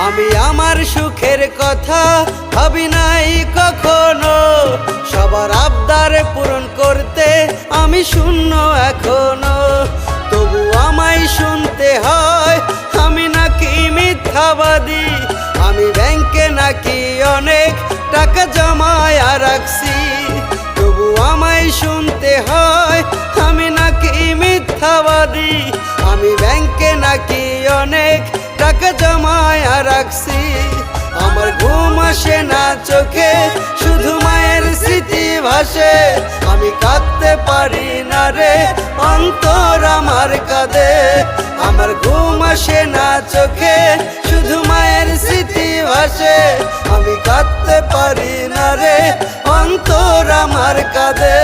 আমি আমার সুখের কথা ভাবি নাই কখনো, সবার আবদার পূরণ করতে আমি শূন্য এখনো। তবু আমায় শুনতে হয় আমি নাকি মিথ্যাবাদী, আমি ব্যাংকে নাকি অনেক টাকা জমায়া রাখছি। তবু আমায় শুনতে হয় আমি নাকি মিথ্যাবাদী, আমি ব্যাংকে নাকি অনেক টাকা জমায়া রাখছি। আমার ঘুম আসে না চোখে, শুধু মায়ের স্মৃতি ভাসে। আমি কাঁদতে পারি না রে, অন্তর আমার কাঁদে। আমার ঘুম আসে না চোখে, শুধু মায়ের স্মৃতি ভাসে। আমি কাঁদতে পারি না রে, অন্তর আমার কাঁদে।